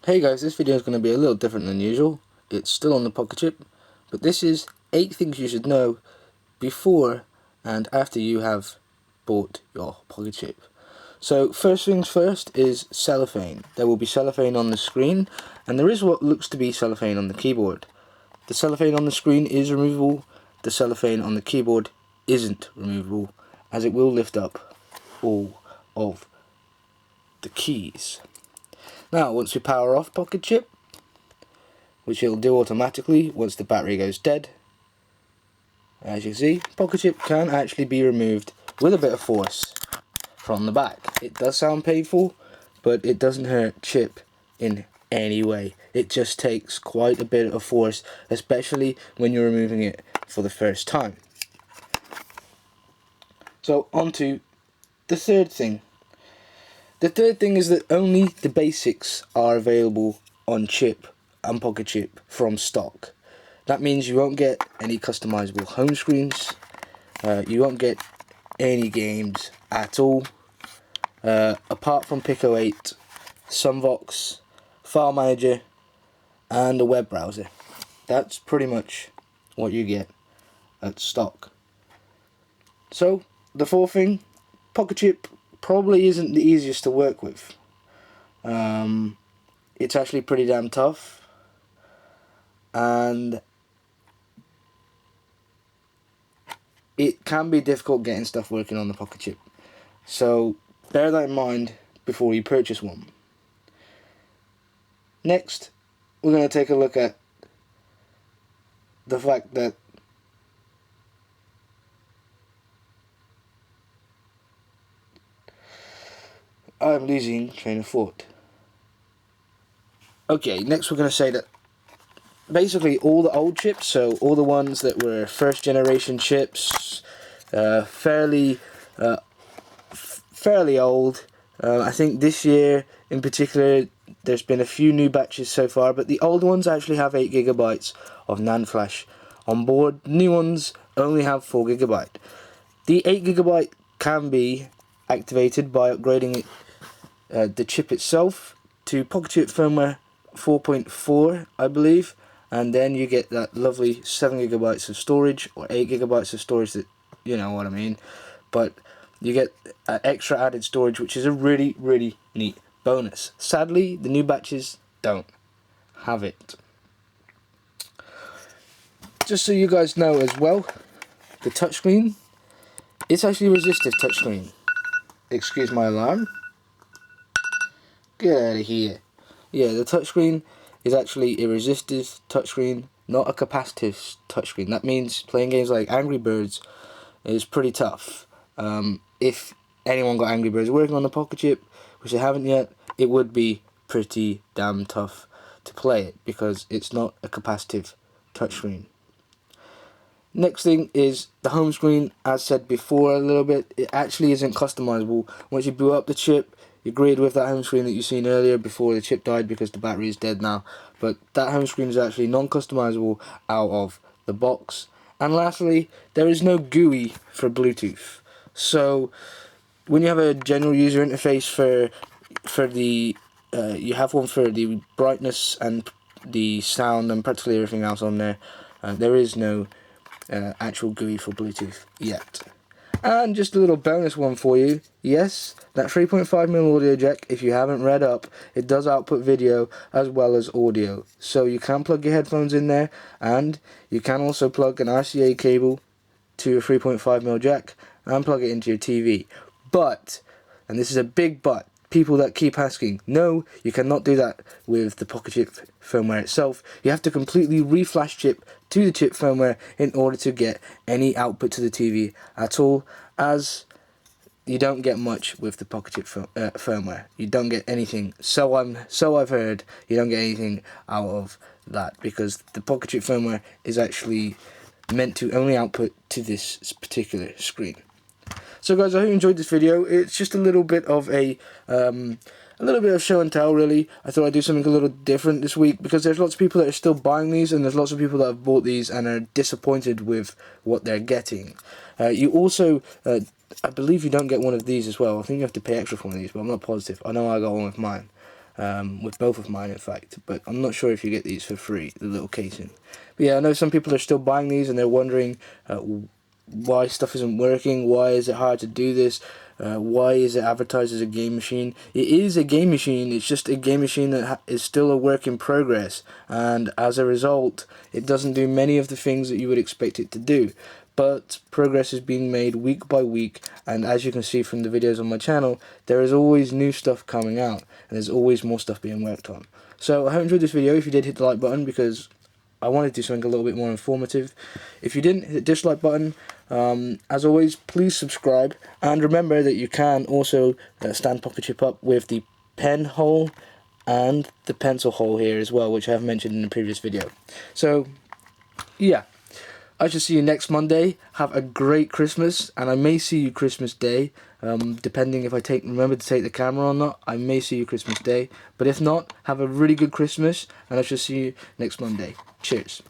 Hey guys, this video is going to be a little different than usual. It's still on the Pocket C.H.I.P, but this is 8 things you should know before and after you have bought your Pocket C.H.I.P. So first things first is cellophane. There will be cellophane on the screen, and there is what looks to be cellophane on the keyboard. The cellophane on the screen is removable, the cellophane on the keyboard isn't removable, as it will lift up all of the keys. Now, once we power off Pocket C.H.I.P, which it'll do automatically once the battery goes dead, as you can see, Pocket C.H.I.P can actually be removed with a bit of force from the back. It does sound painful, but it doesn't hurt C.H.I.P in any way. It just takes quite a bit of force, especially when you're removing it for the first time. So, on to the third thing. The third thing is that only the basics are available on C.H.I.P and Pocket C.H.I.P from stock. That means you won't get any customizable home screens, you won't get any games at all, apart from Pico 8, Sunvox, File Manager and a web browser. That's pretty much what you get at stock. So, the fourth thing, Pocket C.H.I.P probably isn't the easiest to work with. It's actually pretty damn tough, and it can be difficult getting stuff working on the Pocket C.H.I.P. So bear that in mind before you purchase one. Next, we're going to take a look at the fact that I'm losing train of thought. Okay, next we're going to say that basically all the old chips, so all the ones that were first generation chips, fairly old. I think this year in particular there's been a few new batches so far, but the old ones actually have 8 GB of NAND flash on board. New ones only have 4 GB. The 8 GB can be activated by upgrading it, the chip itself to Pocket C.H.I.P firmware 4.4, I believe, and then you get that lovely 7 GB of storage, or 8 GB of storage, that, you know what I mean, but you get extra added storage, which is a really neat bonus. Sadly, the new batches don't have it. Just so you guys know as well, the touchscreen, it's actually a resistive touchscreen. Excuse my alarm. Get out of here. Yeah, the touchscreen is actually a resistive touchscreen, not a capacitive touchscreen. That means playing games like Angry Birds is pretty tough. If anyone got Angry Birds working on the Pocket C.H.I.P, which they haven't yet, it would be pretty damn tough to play it because it's not a capacitive touchscreen. Next thing is the home screen. As said before a little bit, it actually isn't customizable. Once you boot up the chip, you agreed with that home screen that you seen earlier before the chip died because the battery is dead now, but that home screen is actually non-customizable out of the box. And lastly, there is no GUI for Bluetooth. So when you have a general user interface for the you have one for the brightness and the sound and practically everything else on there, there is no actual GUI for Bluetooth yet. And just a little bonus one for you. Yes, that 3.5mm audio jack, if you haven't read up, it does output video as well as audio. So you can plug your headphones in there, and you can also plug an RCA cable to a 3.5mm jack and plug it into your TV. But, and this is a big but, people that keep asking, no, you cannot do that with the Pocket C.H.I.P firmware itself. You have to completely reflash chip to the chip firmware in order to get any output to the TV at all, as you don't get much with the Pocket C.H.I.P firmware. You don't get anything, so I've heard, you don't get anything out of that because the Pocket C.H.I.P firmware is actually meant to only output to this particular screen. So guys, I hope you enjoyed this video. It's just a little bit of show and tell, really. I thought I'd do something a little different this week because there's lots of people that are still buying these, and there's lots of people that have bought these and are disappointed with what they're getting. You also, I believe you don't get one of these as well. I think you have to pay extra for one of these, but I'm not positive. I know I got one with mine. with both of mine in fact, but I'm not sure if you get these for free, the little casing. But yeah, I know some people are still buying these and they're wondering why stuff isn't working, why is it hard to do this, why is it advertised as a game machine. It is a game machine, it's just a game machine that is still a work in progress, and as a result it doesn't do many of the things that you would expect it to do. But progress is being made week by week, and as you can see from the videos on my channel, there is always new stuff coming out and there's always more stuff being worked on. So I hope you enjoyed this video. If you did, hit the like button, because I wanted to do something a little bit more informative. If you didn't, hit the dislike button. As always, please subscribe, and remember that you can also stand Pocket C.H.I.P up with the pen hole and the pencil hole here as well, which I have mentioned in the previous video. So yeah, I shall see you next Monday. Have a great Christmas, and I may see you Christmas Day, depending if I remember to take the camera or not. I may see you Christmas Day, but if not, have a really good Christmas, and I shall see you next Monday. Cheers.